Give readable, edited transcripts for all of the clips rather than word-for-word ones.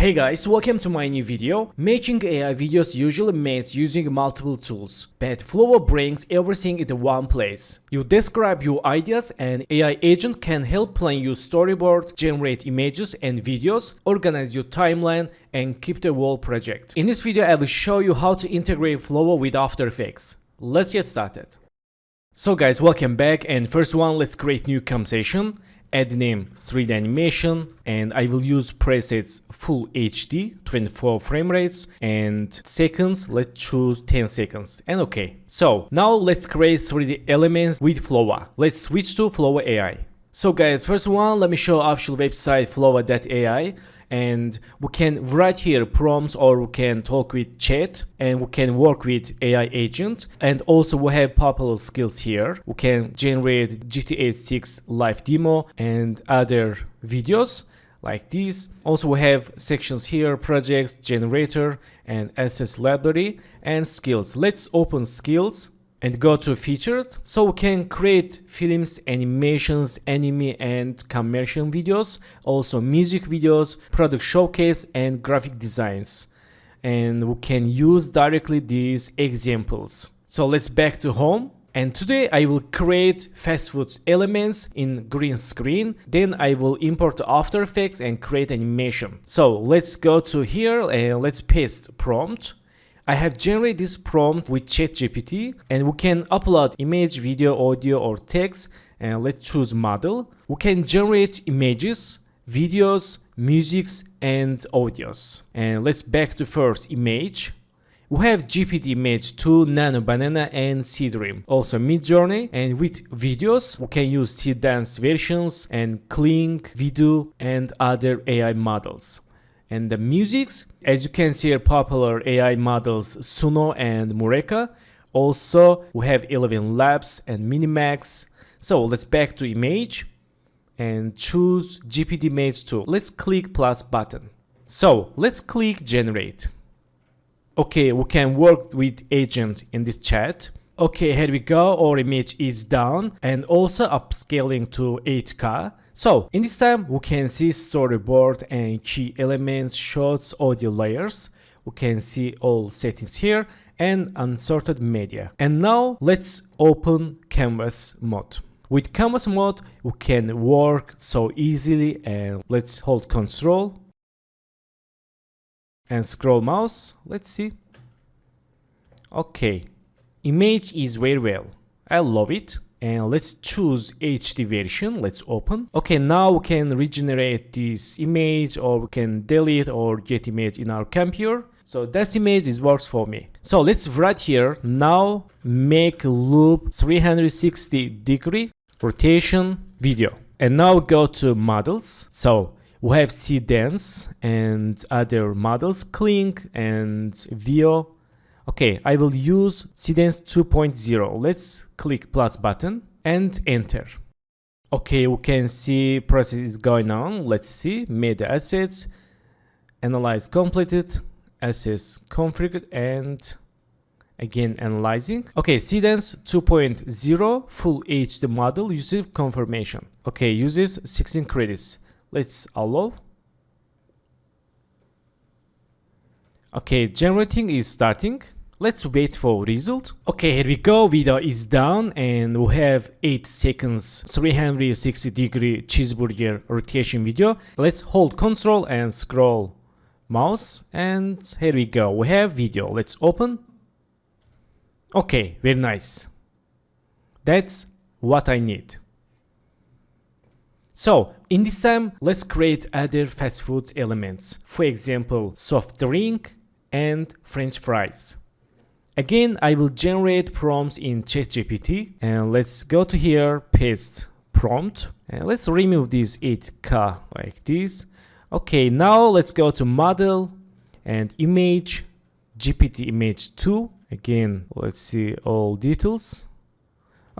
Hey guys, welcome to my new video. Making AI videos usually means using multiple tools, but Flova brings everything into one place. You describe your ideas and AI agent can help plan your storyboard, generate images and videos, organize your timeline and keep the whole project. In this video I will show you how to integrate Flova with After Effects. Let's get started. So guys, welcome back, and first one, let's create new conversation. Add name 3D animation, and I will use presets full HD 24 frame rates, and seconds, let's choose 10 seconds and okay. So now let's create 3D elements with Flova. Let's switch to Flova AI. So guys, first one, let me show official website flova.ai, and we can write here prompts, or we can talk with chat, and we can work with AI agent. And also we have popular skills here. We can generate GTA 6 live demo and other videos like these. Also we have sections here: projects, generator, and assets library, and skills. Let's open skills and go to featured. So we can create films, animations, anime and commercial videos, also music videos, product showcase and graphic designs. And we can use directly these examples. So let's back to home. And today I will create fast food elements in green screen. Then I will import After Effects and create animation. So let's go to here and let's paste prompt. I have generated this prompt with ChatGPT, and we can upload image, video, audio, or text, and let's choose model. We can generate images, videos, musics, and audios. And let's back to first image. We have GPT image 2, Nano Banana, and Seedream. Also Midjourney, and with videos, we can use Seed Dance versions and Kling, Video, and other AI models. And the musics, as you can see, are popular AI models Suno and Mureka. Also, we have 11 Labs and Minimax. So let's back to image and choose GPT Image 2. Let's click plus button. So let's click generate. Okay, we can work with agent in this chat. Okay, here we go. Our image is done and also upscaling to 8K. So in this time, we can see storyboard and key elements, shots, audio layers. We can see all settings here and unsorted media. And now let's open canvas mode. With canvas mode, we can work so easily, and let's hold Control and scroll mouse. Let's see. Okay, image is very well. I love it. And let's choose HD version. Let's open. Okay, now we can regenerate this image, or we can delete or get image in our computer. So that image works for me. So let's write here. Now make loop 360-degree rotation video. And now go to models. So we have Seed Dance and other models, Kling and Vio. Okay, I will use Seed Dance 2.0. Let's click plus button and enter. Okay, we can see process is going on. Let's see, media assets, analyze completed, assets configured, and again analyzing. Okay, Seed Dance 2.0 full HD model uses confirmation. Okay, uses 16 credits. Let's allow. Okay, generating is starting. Let's wait for result. Okay, here we go. Video is done, and we have 8 seconds 360-degree cheeseburger rotation video. Let's hold Control and scroll mouse, and here we go. We have video. Let's open. Okay, very nice. That's what I need. So in this time, let's create other fast food elements. For example, soft drink and French fries. Again, I will generate prompts in ChatGPT, and let's go to here, paste prompt, and let's remove this 8K like this. Okay, now let's go to model and image, GPT image 2. Again, let's see all details.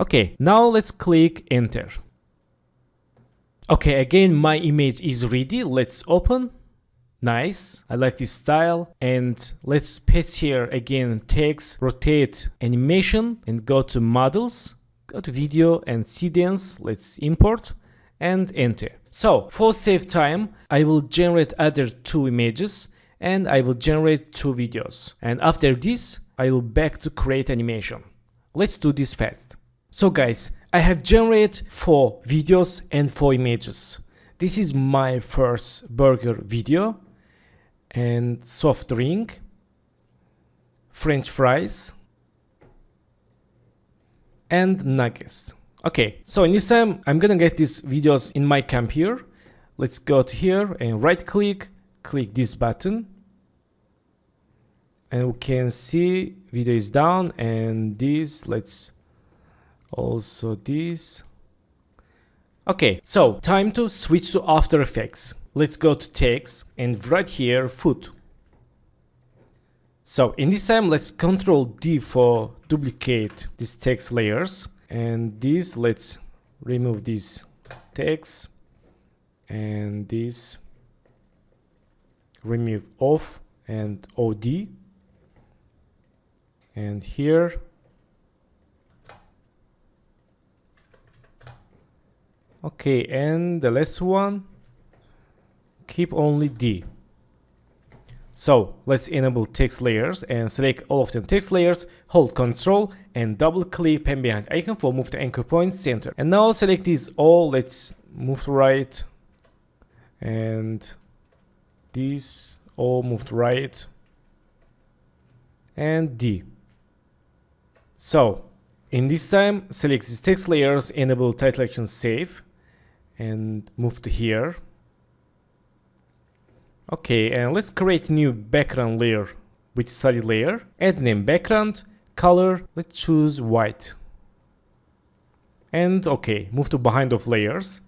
Okay, now let's click enter. Okay, again, my image is ready. Let's open. Nice, I like this style. And let's paste here again text, rotate animation, and go to models, go to video and Seed Dance. Let's import and enter. So for save time, I will generate other 2 images and I will generate 2 videos. And after this, I will back to create animation. Let's do this fast. So guys, I have generated 4 videos and 4 images. This is my first burger video and soft drink, French fries, and nuggets. Okay, so in this time, I'm gonna get these videos in my computer. Let's go to here and right click this button. And we can see video is down and this, let's also this. Okay, so time to switch to After Effects. Let's go to text and right here, food. So in this time, let's Control D for duplicate these text layers. And this, let's remove this text. And this, remove off and OD. And here. Okay, and the last one, keep only D. So let's enable text layers and select all of the text layers, hold Ctrl and double click pen behind icon for move the anchor point center. And now select these all, let's move to right and these all move to right and D. So in this time, select these text layers, enable title action save and move to here. Okay, and let's create new background layer with solid layer. Add name background, color, let's choose white. And okay, move to behind of layers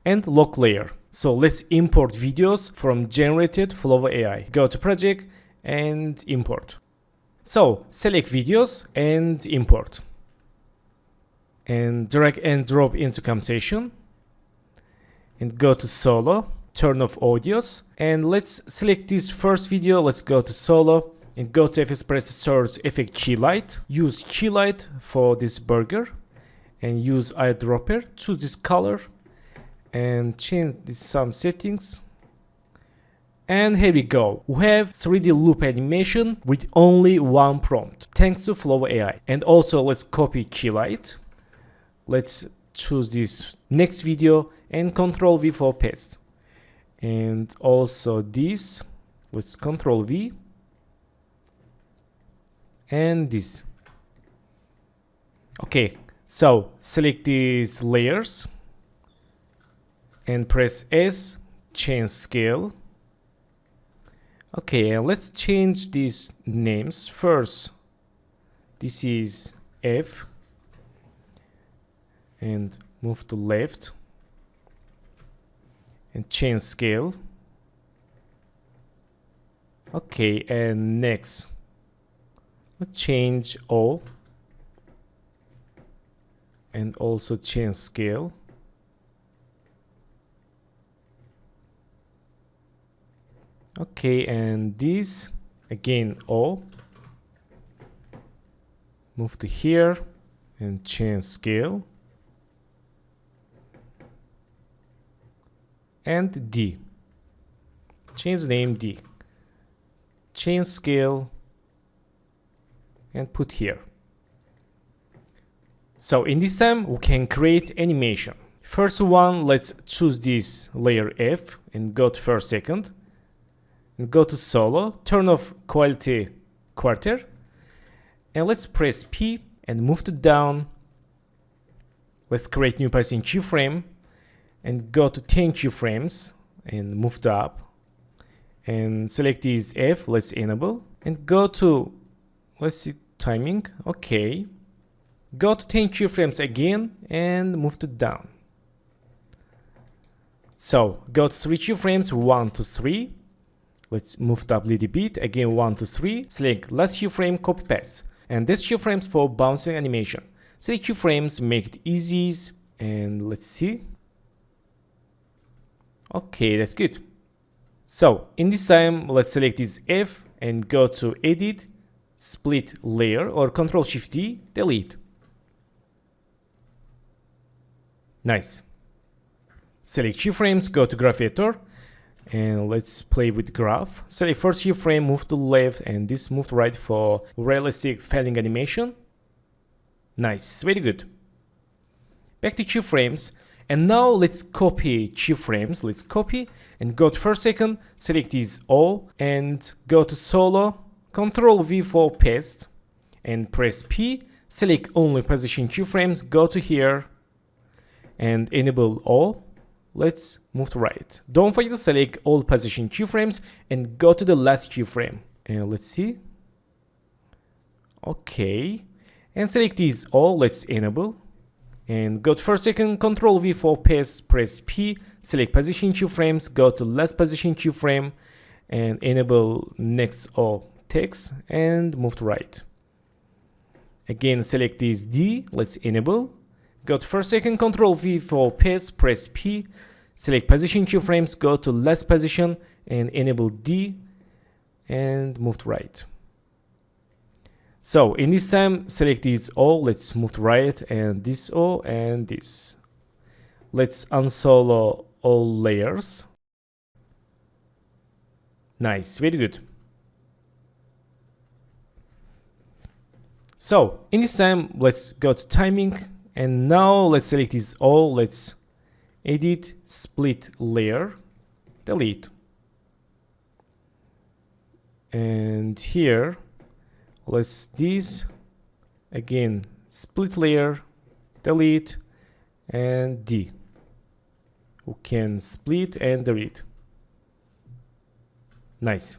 and lock layer. So let's import videos from generated Flova AI. Go to project and import. So select videos and import. And drag and drop into composition. And go to solo. Turn off audios and let's select this first video. Let's go to solo and go to FS press search effect key light. Use key light for this burger and use eyedropper. Choose this color and change this some settings. And here we go. We have 3D loop animation with only one prompt thanks to Flova AI. And also let's copy key light. Let's choose this next video and Ctrl V for paste. And also this, let's Ctrl V and this. Okay, so select these layers and press S, change scale. Okay, and let's change these names first. This is F and move to left. And change scale. Okay, and next, let's change O and also change scale. Okay, and this again O. Move to here and change scale. And D. Change name D. Change scale and put here. So in this time we can create animation. First one, let's choose this layer F and go to first second. And go to solo, turn off quality quarter. And let's press P and move to down. Let's create new person keyframe. And go to 10 keyframes and move to up and select this F, let's enable and go to, let's see timing, okay, go to 10 keyframes again and move to down. So go to 3 keyframes, 1 to 3, let's move up a little bit, again 1 to 3, select last keyframe, copy paste, and this keyframes for bouncing animation. Select keyframes, make it easy, and let's see. Okay, that's good. So in this time, let's select this F and go to edit, split layer or Ctrl Shift D, delete. Nice. Select keyframes, go to graph editor, and let's play with graph. Select first keyframe, move to the left, and this move to right for realistic falling animation. Nice, very good. Back to keyframes, and now let's copy keyframes. Let's copy and go to first second, select these all, and go to solo, Ctrl V for paste, and press P, select only position keyframes, go to here, and enable all. Let's move to right. Don't forget to select all position keyframes and go to the last keyframe. And let's see. Okay. And select these all. Let's enable. And go to first second, Ctrl V for paste, press P, select position keyframes, go to last position keyframe, and enable next all text, and move to right. Again, select these D. Let's enable. Go to first second, Ctrl V for paste, press P, select position keyframes, go to last position and enable D and move to right. So in this time, select these all, let's move to right, and this all and this. Let's unsolo all layers. Nice, very good. So in this time, let's go to timing. And now let's select this all, let's edit, split layer, delete. And here, let's this, again, split layer, delete, and D. We can split and delete. Nice.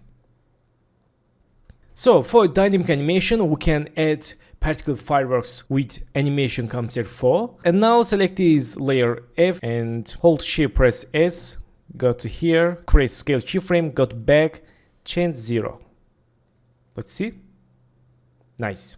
So for dynamic animation, we can add particle fireworks with animation computer 4. And now select this layer F and hold shift press S, go to here, create scale keyframe, go to back, change 0. Let's see. Nice.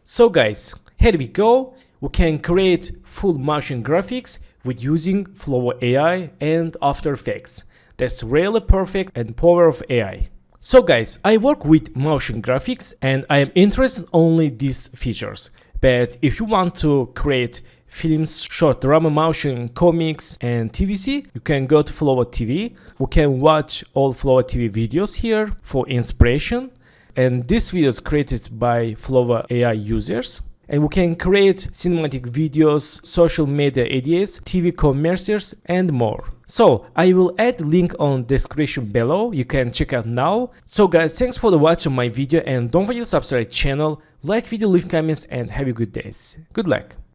So guys, here we go. We can create full motion graphics with using Flova AI and After Effects. That's really perfect and power of AI. So guys, I work with motion graphics and I am interested only these features. But if you want to create films, short drama, motion, comics, and TVC, you can go to Flova TV. We can watch all Flova TV videos here for inspiration. And this video is created by Flova AI users. And we can create cinematic videos, social media ideas, TV commercials, and more. So I will add link on description below. You can check out now. So guys, thanks for watching my video and don't forget to subscribe channel, like video, leave comments, and have a good day. Good luck.